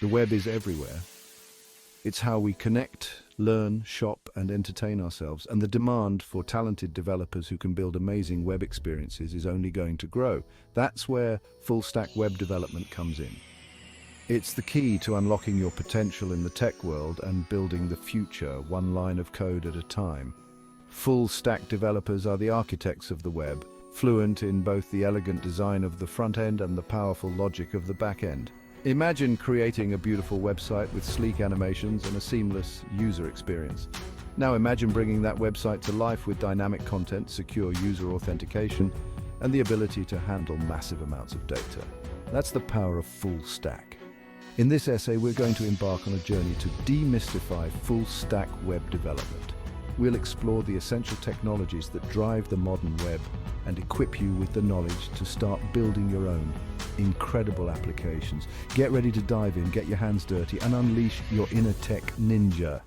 The web is everywhere. It's how we connect, learn, shop, and entertain ourselves, and the demand for talented developers who can build amazing web experiences is only going to grow. That's where full-stack web development comes in. It's the key to unlocking your potential in the tech world and building the future, one line of code at a time. Full-stack developers are the architects of the web, fluent in both the elegant design of the front end and the powerful logic of the back end. Imagine creating a beautiful website with sleek animations and a seamless user experience. Now imagine bringing that website to life with dynamic content, secure user authentication, and the ability to handle massive amounts of data. That's the power of full stack. In this essay, we're going to embark on a journey to demystify full stack web development. We'll explore the essential technologies that drive the modern web and equip you with the knowledge to start building your own incredible applications. Get ready to dive in, get your hands dirty, and unleash your inner tech ninja.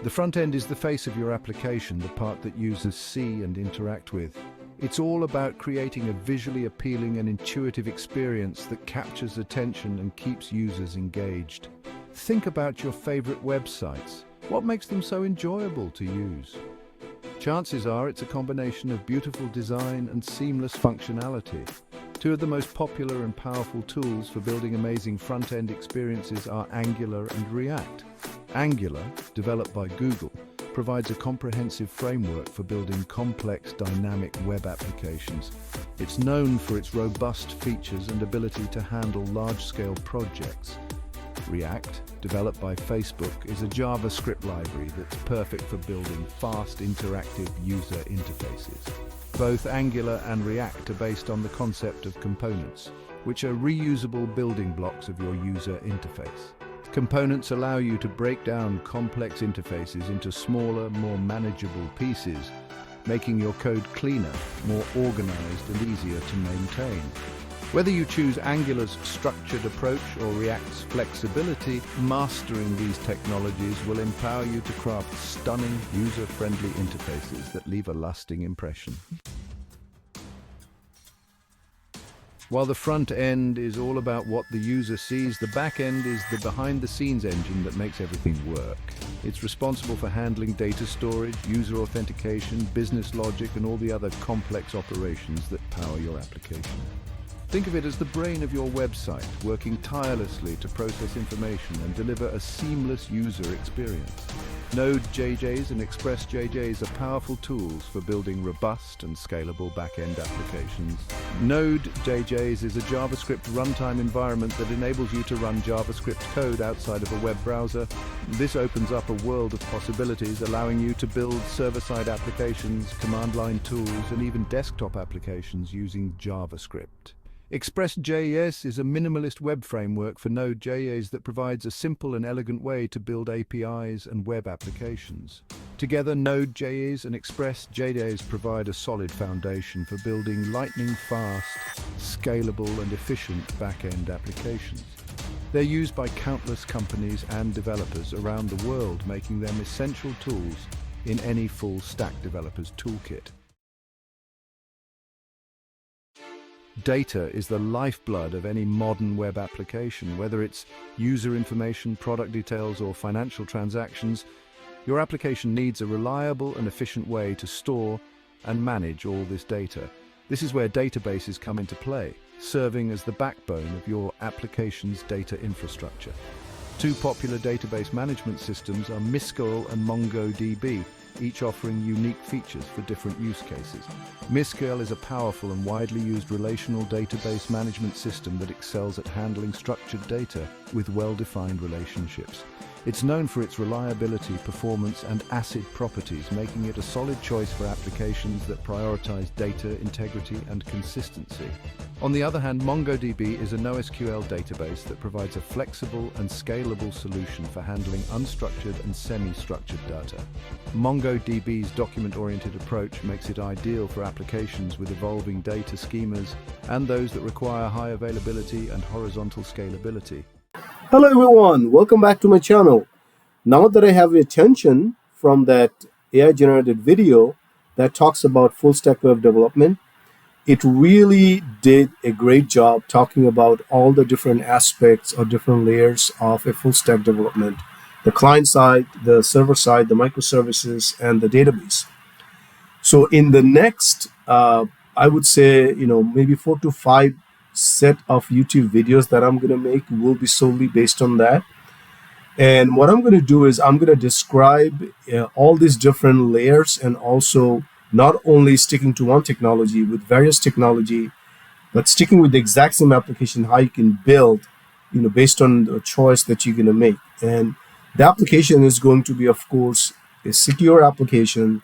The front end is the face of your application, the part that users see and interact with. It's all about creating a visually appealing and intuitive experience that captures attention and keeps users engaged. Think about your favorite websites. What makes them so enjoyable to use? Chances are it's a combination of beautiful design and seamless functionality. Two of the most popular and powerful tools for building amazing front-end experiences are Angular and React. Angular, developed by Google, provides a comprehensive framework for building complex dynamic web applications. It's known for its robust features and ability to handle large-scale projects. React, developed by Facebook, is a JavaScript library that's perfect for building fast, interactive user interfaces. Both Angular and React are based on the concept of components, which are reusable building blocks of your user interface. Components allow you to break down complex interfaces into smaller, more manageable pieces, making your code cleaner, more organized, and easier to maintain. Whether you choose Angular's structured approach or React's flexibility, mastering these technologies will empower you to craft stunning, user-friendly interfaces that leave a lasting impression. While the front end is all about what the user sees, the back end is the behind-the-scenes engine that makes everything work. It's responsible for handling data storage, user authentication, business logic, and all the other complex operations that power your application. Think of it as the brain of your website, working tirelessly to process information and deliver a seamless user experience. Node.js and Express JS are powerful tools for building robust and scalable back-end applications. Node.js is a JavaScript runtime environment that enables you to run JavaScript code outside of a web browser. This opens up a world of possibilities, allowing you to build server-side applications, command-line tools, and even desktop applications using JavaScript. Express.js is a minimalist web framework for Node.js that provides a simple and elegant way to build APIs and web applications. Together, Node.js and Express.js provide a solid foundation for building lightning-fast, scalable, and efficient back-end applications. They're used by countless companies and developers around the world, making them essential tools in any full-stack developer's toolkit. Data is the lifeblood of any modern web application. Whether it's user information, product details, or financial transactions, your application needs a reliable and efficient way to store and manage all this data. This is where databases come into play, serving as the backbone of your application's data infrastructure. Two popular database management systems are MySQL and MongoDB, each offering unique features for different use cases. MySQL is a powerful and widely used relational database management system that excels at handling structured data with well-defined relationships. It's known for its reliability, performance, and ACID properties, making it a solid choice for applications that prioritize data integrity and consistency. On the other hand, MongoDB is a NoSQL database that provides a flexible and scalable solution for handling unstructured and semi-structured data. MongoDB's document-oriented approach makes it ideal for applications with evolving data schemas and those that require high availability and horizontal scalability. Hello everyone, welcome back to my channel. Now that I have your attention from that AI generated video that talks about full stack web development, it really did a great job talking about all the different aspects or different layers of a full stack development: the client side, the server side, the microservices, and the database. So in the next, I would say, maybe 4 to 5 set of YouTube videos that I'm going to make will be solely based on that. And what I'm going to do is I'm going to describe all these different layers, and also not only sticking to one technology with various technology, but sticking with the exact same application, how you can build, based on the choice that you're going to make. And the application is going to be, of course, a secure application.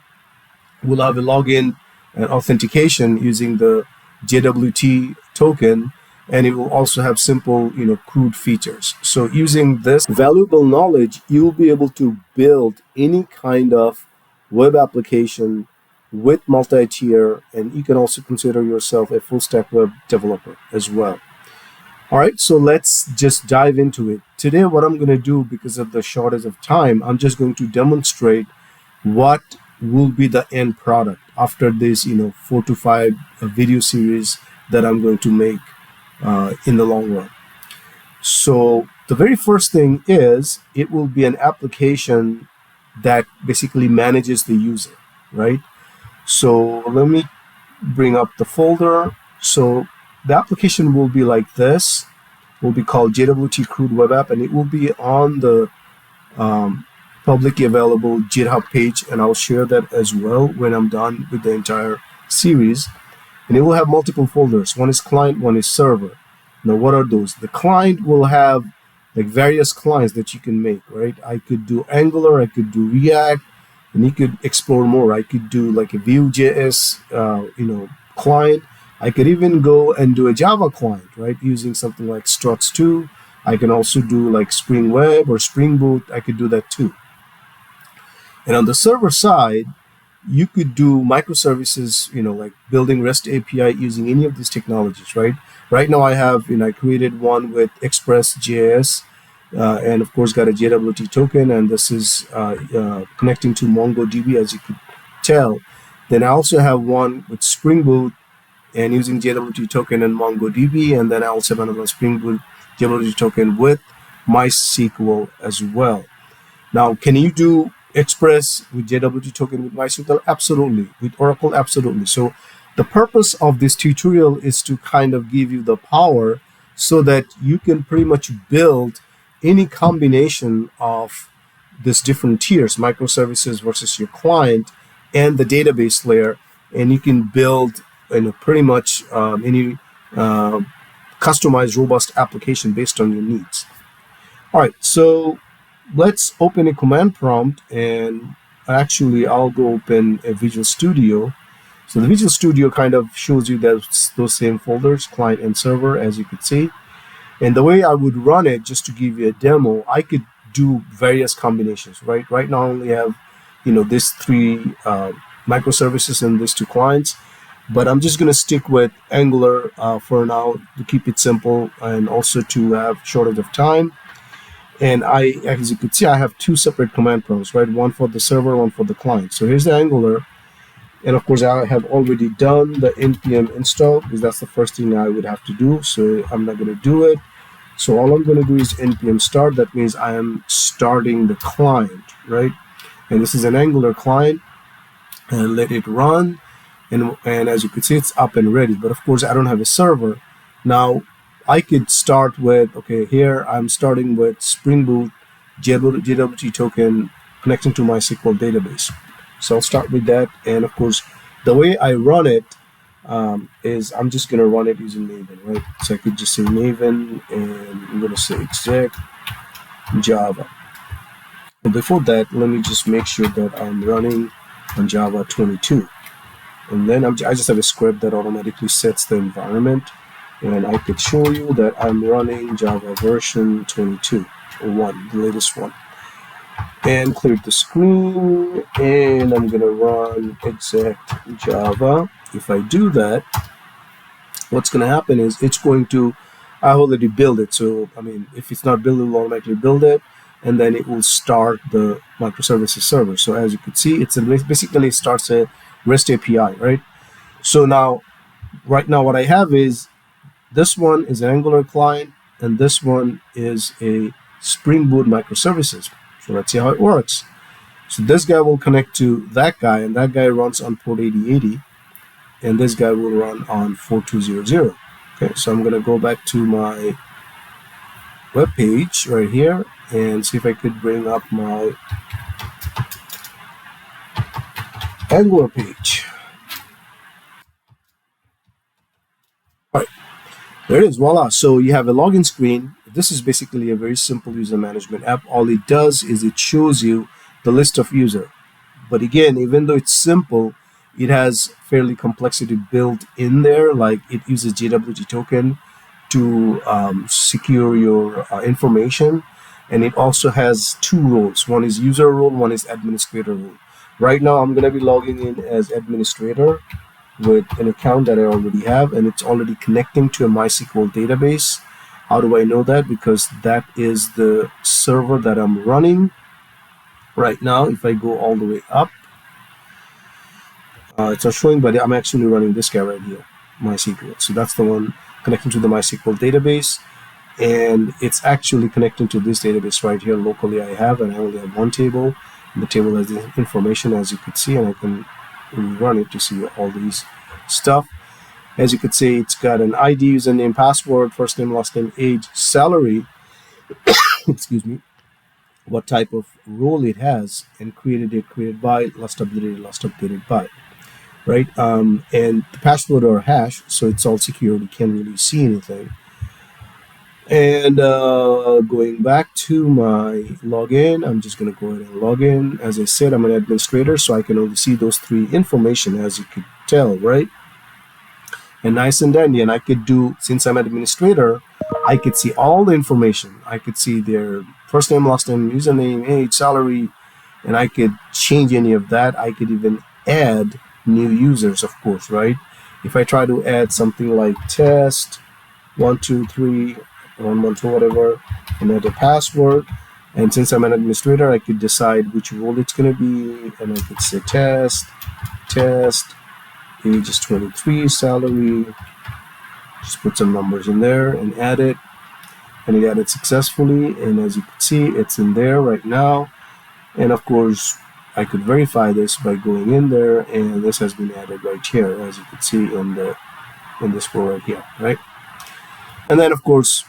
We'll have a login and authentication using the JWT token, and it will also have simple, CRUD features. So using this valuable knowledge, you'll be able to build any kind of web application with multi-tier, and you can also consider yourself a full stack web developer as well. All right, so let's just dive into it. Today, what I'm going to do, because of the shortage of time, I'm just going to demonstrate what will be the end product after this, 4 to 5 video series that I'm going to make in the long run. So the very first thing is it will be an application that basically manages the user, right? So let me bring up the folder. So the application will be like this, will be called JWT CRUD Web App, and it will be on the publicly available GitHub page, and I'll share that as well when I'm done with the entire series. And it will have multiple folders. One is client, one is server. Now, what are those? The client will have like various clients that you can make, right? I could do Angular, I could do React, and you could explore more. I could do like a Vue.js, client. I could even go and do a Java client, right? Using something like Struts2. I can also do like Spring Web or Springboot. I could do that too. And on the server side, you could do microservices, like building REST API using any of these technologies, right? Right now I have, I created one with Express.js, and of course got a JWT token, and this is connecting to MongoDB, as you could tell. Then I also have one with Springboot and using JWT token and MongoDB, and then I also have another Springboot JWT token with MySQL as well. Now, can you do Express with JWT token with MySQL? Absolutely. With Oracle? Absolutely. So the purpose of this tutorial is to kind of give you the power so that you can pretty much build any combination of these different tiers, microservices versus your client and the database layer, and you can build pretty much any customized, robust application based on your needs. All right, so let's open a command prompt, and actually I'll go open a Visual Studio. So the Visual Studio kind of shows you those same folders, client and server, as you could see. And the way I would run it, just to give you a demo, I could do various combinations, right? Right now I only have, these 3 microservices and these 2 clients, but I'm just going to stick with Angular for now to keep it simple and also to have shortage of time. And as you could see, I have 2 separate command prompts, right? One for the server, one for the client. So here's the Angular. And of course, I have already done the npm install, because that's the first thing I would have to do. So I'm not going to do it. So all I'm going to do is npm start. That means I am starting the client, right? And this is an Angular client. And let it run. And as you can see, it's up and ready. But of course, I don't have a server. Now, I could start with, okay, here I'm starting with Springboot JWT token connecting to MySQL database. So I'll start with that. And of course, the way I run it is I'm just going to run it using Maven, right? So I could just say Maven, and I'm going to say exec Java. But before that, let me just make sure that I'm running on Java 22. And then I just have a script that automatically sets the environment. And I could show you that I'm running Java version 22, or 1, the latest one. And clear the screen, and I'm going to run exec Java. If I do that, what's going to happen is it's going to, I already built it. So, if it's not built, it will automatically build it, and then it will start the microservices server. So as you can see, basically starts a REST API, right? So now, right now what I have is this one is an Angular client, and this one is a Springboot microservices. So let's see how it works. So this guy will connect to that guy, and that guy runs on port 8080, and this guy will run on 4200. Okay, so I'm going to go back to my web page right here and see if I could bring up my Angular page. All right, there it is, voila. So you have a login screen. This is basically a very simple user management app. All it does is it shows you the list of user. But again, even though it's simple, it has fairly complexity built in there. Like it uses JWT token to secure your information. And it also has two roles. One is user role, one is administrator role. Right now, I'm going to be logging in as administrator with an account that I already have, and it's already connecting to a MySQL database. How do I know that? Because that is the server that I'm running right now. If I go all the way up, it's not showing, but I'm actually running this guy right here, MySQL. So that's the one connecting to the MySQL database, and it's actually connecting to this database right here locally I have, and I only have one table. And the table has the information, as you could see, and I can run it to see all these stuff. As you could see, it's got an ID, username, password, first name, last name, age, salary, excuse me, what type of role it has, and created by, last updated by, right? And the password or hash, so it's all secure, you can't really see anything. And going back to my login, I'm just going to go ahead and log in. As I said, I'm an administrator, so I can only see those three information, as you could tell, right? And nice and dandy. And I could do, since I'm an administrator, I could see all the information. I could see their first name, last name, username, age, salary, and I could change any of that. I could even add new users, of course, right? If I try to add something like test 123 112 whatever, and add a password, and since I'm an administrator, I could decide which role it's going to be, and I could say test, age is 23, salary, just put some numbers in there and add it, and it added successfully. And as you can see, it's in there right now. And of course, I could verify this by going in there, and this has been added right here, as you can see in this row right here, right? And then of course,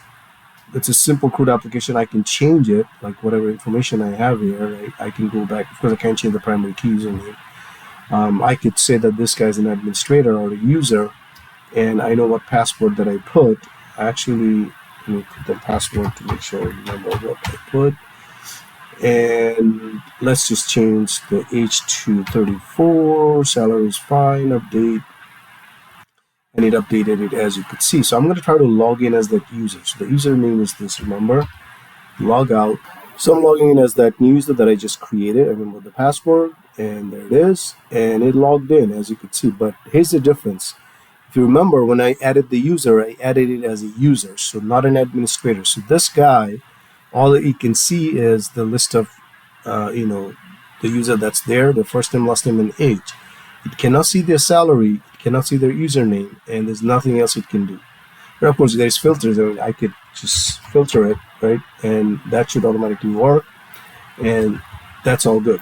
it's a simple CRUD application. I can change it, like whatever information I have here, right? I can go back. Of course, I can't change the primary key username. I could say that this guy's an administrator or a user, and I know what password that I put. Actually, let me put the password to make sure I remember what I put. And let's just change the age to 34. Salary is fine. Update. And it updated it, as you could see. So I'm going to try to log in as that user. So the username is this, remember? Log out. So I'm logging in as that new user that I just created. I remember the password, and there it is. And it logged in, as you could see. But here's the difference. If you remember, when I added the user, I added it as a user, so not an administrator. So this guy, all that you can see is the list of, the user that's there, the first name, last name, and age. It cannot see their salary, it cannot see their username, and there's nothing else it can do. But of course, there's filters. I could just filter it, right? And that should automatically work, and that's all good.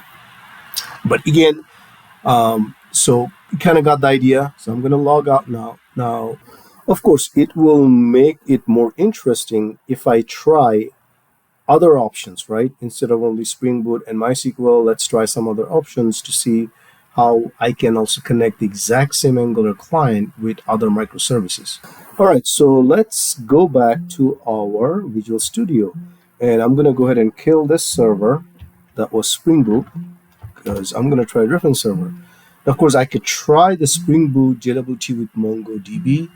But again, so you kind of got the idea. So I'm going to log out now. Now, of course, it will make it more interesting if I try other options, right? Instead of only Spring Boot and MySQL, let's try some other options to see how I can also connect the exact same Angular client with other microservices. All right, so let's go back to our Visual Studio. And I'm going to go ahead and kill this server that was Spring Boot, because I'm going to try a different server. Of course, I could try the Spring Boot JWT with MongoDB,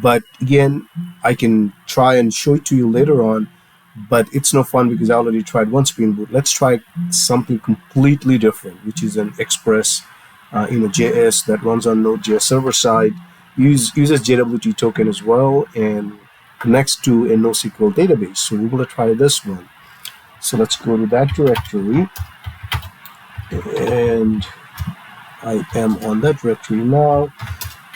but again, I can try and show it to you later on, but it's no fun because I already tried one Spring Boot. Let's try something completely different, which is an Express JS that runs on Node.js server side, uses JWT token as well, and connects to a NoSQL database. So we're going to try this one. So let's go to that directory, and I am on that directory now.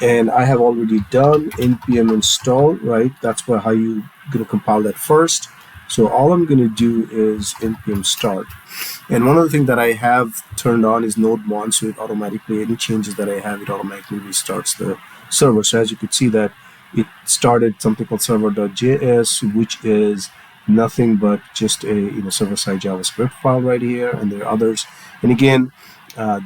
and I have already done npm install, right? That's how you gonna compile that first. So all I'm gonna do is npm start. And one of the things that I have turned on is node 1, so it automatically, any changes that I have, it automatically restarts the server. So as you could see that it started something called server.js, which is nothing but just a server-side JavaScript file right here, and there are others. And again,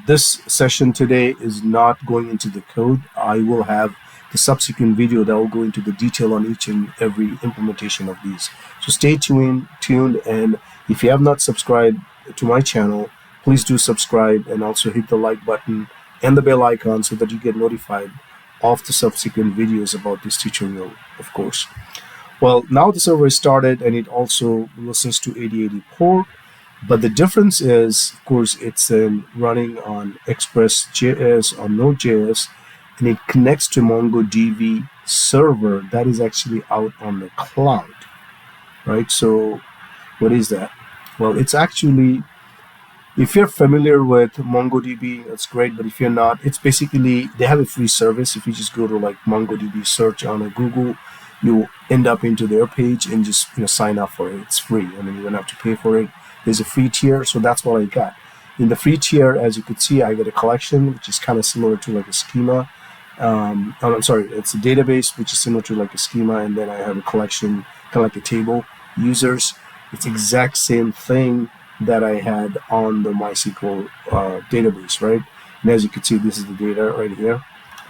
this session today is not going into the code. I will have the subsequent video that will go into the detail on each and every implementation of these. So stay tuned, and if you have not subscribed to my channel, please do subscribe, and also hit the like button and the bell icon so that you get notified of the subsequent videos about this tutorial, of course. Well, now the server is started, and it also listens to 8080 port. But the difference is, of course, it's running on Express.js or Node.js, and it connects to MongoDB server that is actually out on the cloud, right? So what is that? Well, it's actually, if you're familiar with MongoDB, that's great. But if you're not, it's basically, they have a free service. If you just go to like MongoDB search on a Google, you end up into their page and just sign up for it. It's free. I mean, you don't have to pay for it. There's a free tier, so that's what I got. In the free tier, as you could see, I get a collection, which is kind of similar to like a schema. I'm sorry, it's a database, which is similar to like a schema, and then I have a collection, kind of like a table, users. It's exact same thing that I had on the MySQL database, right? And as you can see, this is the data right here.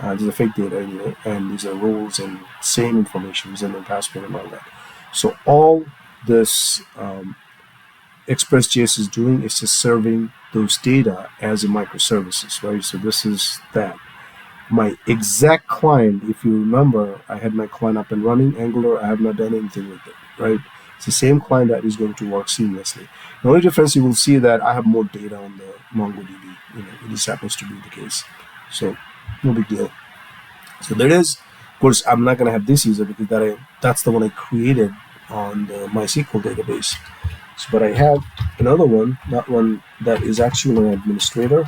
This is a fake data anyway, and these are roles and same information, username, password, and all that. So all this Express.js is doing is just serving those data as a microservices, right? So this is that. My exact client, if you remember, I had my client up and running, Angular. I have not done anything with it, right? It's the same client that is going to work seamlessly. The only difference, you will see that I have more data on the MongoDB. It just happens to be the case. So no big deal. So there it is. Of course, I'm not going to have this user because that's the one I created on the MySQL database. So, but I have another one, that one that is actually an administrator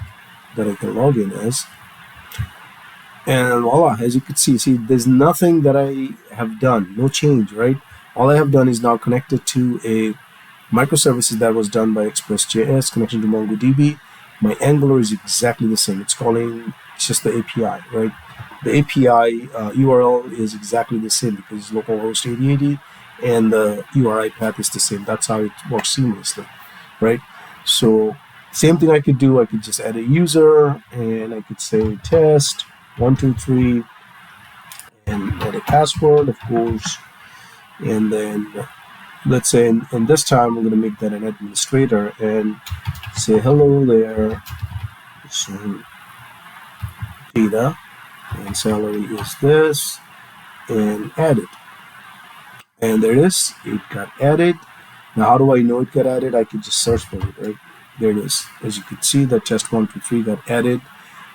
that I can log in as. And voila, as you can see, there's nothing that I have done, no change, right? All I have done is now connected to a microservices that was done by Express.js, connected to MongoDB. My Angular is exactly the same. It's just the API, right? The API URL is exactly the same because it's localhost 8080, and the URI path is the same. That's how it works seamlessly, right? So same thing I could do. I could just add a user, and I could say test 123 and add a password, of course. And then let's say in this time we're going to make that an administrator and say hello there. So data and salary is this, and add it. And there it is. It got added. Now how do I know it got added? I could just search for it, right? There it is. As you can see, that test 123 got added.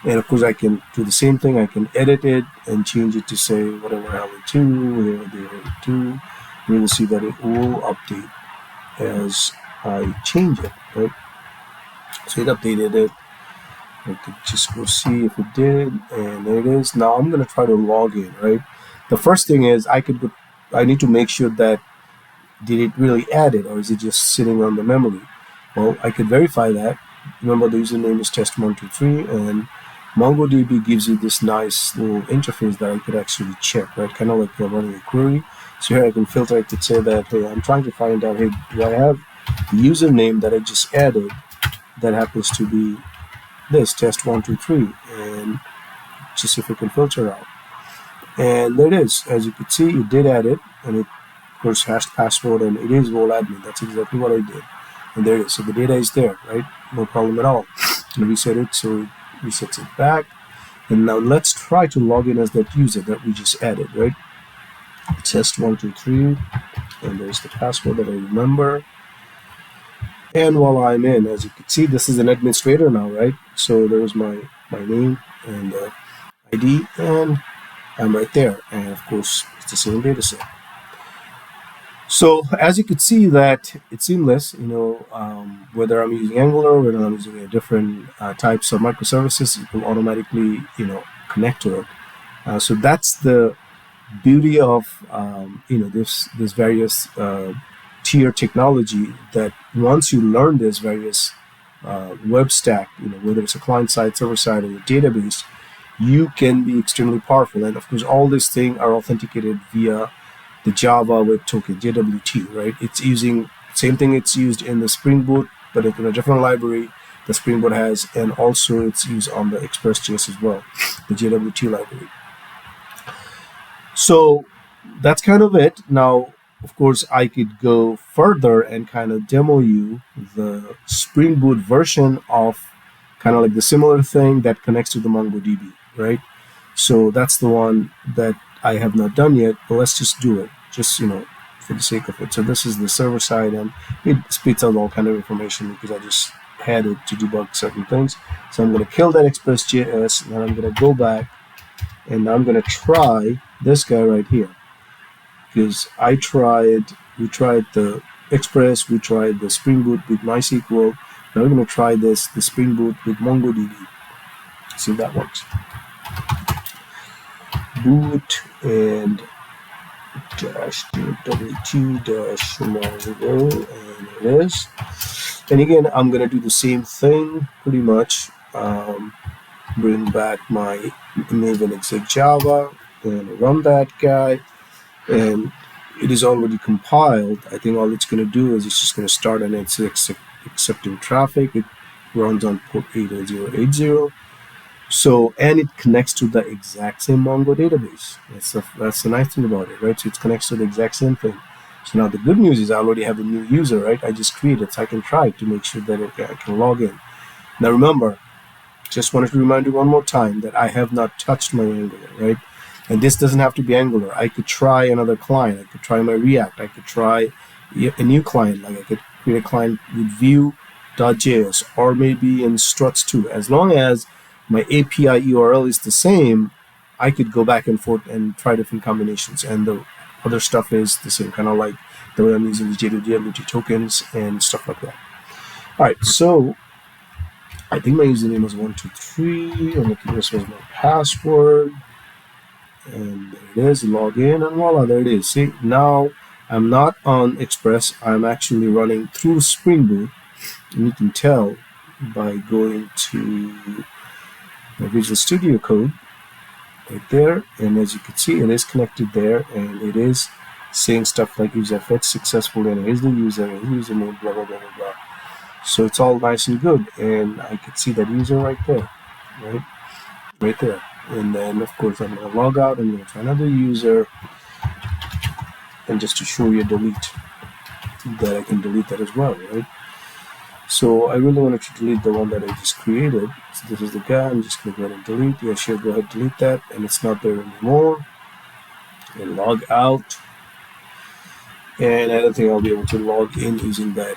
And of course, I can do the same thing. I can edit it and change it to say whatever L2, there 2. You will see that it will update as I change it, right? So it updated it. I could just go see if it did, and there it is. Now I'm going to try to log in, right? The first thing is I need to make sure that did it really add it, or is it just sitting on the memory? Well, I could verify that. Remember, the username is test123, and MongoDB gives you this nice little interface that I could actually check, right? Kind of like you're running a query. So here I can filter. I could say that, hey, I'm trying to find out, hey, do I have the username that I just added that happens to be this, test123, and just if we can filter out. And there it is. As you can see, it did add it, and it, of course, hashed password, and it is role admin. That's exactly what I did. And there it is. So the data is there, right? No problem at all. And reset it, so it resets it back. And now let's try to log in as that user that we just added, right? Test123, and there's the password that I remember. And while I'm in, as you can see, this is an administrator now, right? So there's my name and ID, and I'm right there. And of course, it's the same data set. So as you could see that it's seamless, whether I'm using Angular, whether I'm using a different types of microservices, it will automatically, connect to it. So that's the beauty of this various tier technology, that once you learn this various web stack, whether it's a client side, server side, or a database, you can be extremely powerful. And of course, all these things are authenticated via the Java Web Token, JWT, right? It's using same thing it's used in the Springboot, but in a different library the Springboot has, and also it's used on the Express.js as well, the JWT library. So that's kind of it. Now, of course, I could go further and kind of demo you the Springboot version of kind of like the similar thing that connects to the MongoDB, right? So that's the one that I have not done yet, but let's just do it, just, for the sake of it. So this is the server side, and it spits out all kind of information because I just had it to debug certain things. So I'm going to kill that Express.js, and then I'm going to go back, and I'm going to try this guy right here, because we tried the Express, we tried the Springboot with MySQL. Now we're going to try the Springboot with MongoDB. See if that works. Boot and -w2 -mongo, and it is. And again, I'm going to do the same thing pretty much. Bring back my Maven exec Java and run that guy, and it is already compiled. I think all it's going to do is it's just going to start, and it's accepting traffic. It runs on port 80080. So, and it connects to the exact same Mongo database. That's the nice thing about it, right? So it connects to the exact same thing. So now the good news is I already have a new user, right? I just created, so I can try to make sure that I can log in. Now remember, just wanted to remind you one more time that I have not touched my Angular, right? And this doesn't have to be Angular. I could try another client. I could try my React. I could try a new client. Like I could create a client with Vue.js or maybe in Struts too. As long as my API URL is the same, I could go back and forth and try different combinations. And the other stuff is the same, kind of like the way I'm using the JWT tokens and stuff like that. All right, so I think my username was 123, and this was my password. And there it is, log in, and voila, there it is. See, now I'm not on Express, I'm actually running through Springboot, and you can tell by going to the Visual Studio Code right there, and as you can see, it is connected there, and it is saying stuff like user fetch successful, and here's the user, and username, blah blah blah blah blah. So it's all nice and good, and I can see that user right there, right there. And then of course I'm going to log out, I'm going to try another user, and just to show you delete, that I can delete that as well, right? So I really wanted to delete the one that I just created. So this is the guy, I'm just going to go ahead and delete. Yeah, sure, go ahead, delete that, and it's not there anymore. And log out, and I don't think I'll be able to log in using that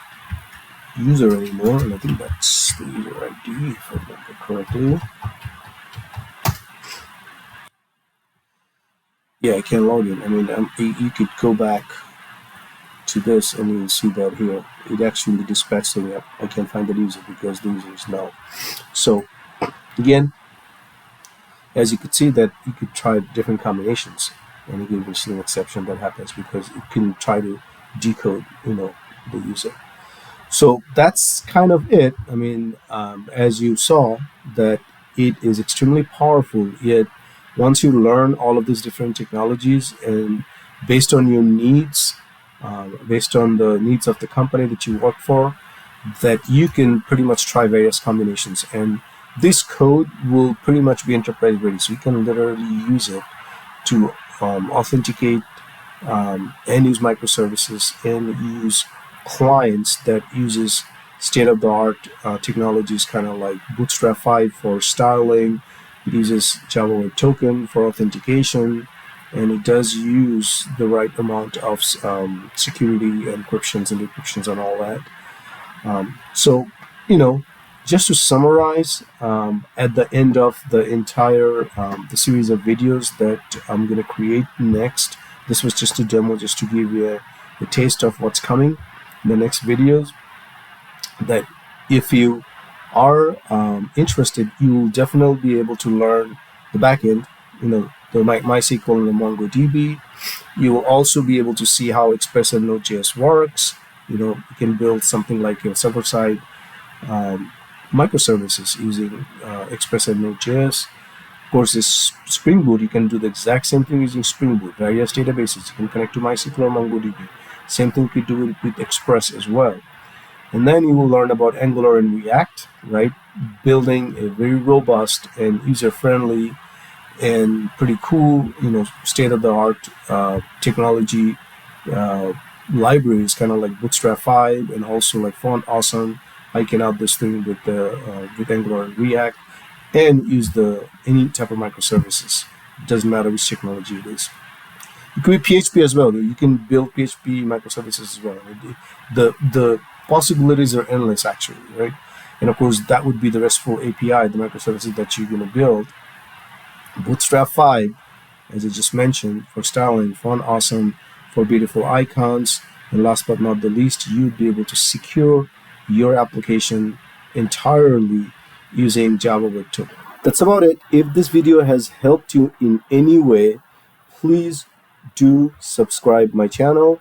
user anymore, and I think that's the user ID if I remember correctly. Yeah, I can't log in. I mean, you could go back to this and you'll see that here it actually dispatched saying that I can't find the user because the user is null. So again, as you could see, that you could try different combinations, and you can see an exception that happens because it can try to decode the user. So that's kind of it. I mean, as you saw, that it is extremely powerful, yet once you learn all of these different technologies, and based on your needs, based on the needs of the company that you work for, that you can pretty much try various combinations, and this code will pretty much be enterprise ready, so you can literally use it to authenticate and use microservices and use clients that uses state-of-the-art technologies, kind of like Bootstrap 5 for styling. It uses Java Web Token for authentication, and it does use the right amount of security, encryptions and decryptions and all that. So, just to summarize, at the end of the entire the series of videos that I'm going to create next, this was just a demo, just to give you a taste of what's coming in the next videos. That if you are interested, you will definitely be able to learn the backend, the MySQL and the MongoDB. You will also be able to see how Express and Node.js works. You can build something like your server-side microservices using Express and Node.js. Of course, this Springboot, you can do the exact same thing using Springboot. Various databases, you can connect to MySQL or MongoDB. Same thing you could do with Express as well. And then you will learn about Angular and React, right? Building a very robust and user-friendly and pretty cool, state-of-the-art technology libraries, kind of like Bootstrap 5 and also like Font Awesome. I can add this thing with Angular and React and use any type of microservices. It doesn't matter which technology it is. It could be PHP as well. You can build PHP microservices as well. The possibilities are endless, actually, right? And of course, that would be the RESTful API, the microservices that you're going to build. Bootstrap 5, as I just mentioned, for styling, Font Awesome for beautiful icons, and last but not the least, you'd be able to secure your application entirely using Java Web Tool. That's about it. If this video has helped you in any way, please do subscribe my channel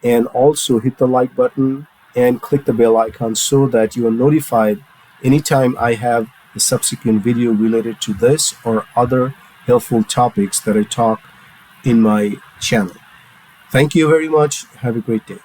and also hit the like button and click the bell icon so that you are notified anytime I have a subsequent video related to this or other helpful topics that I talk in my channel. Thank you very much. Have a great day.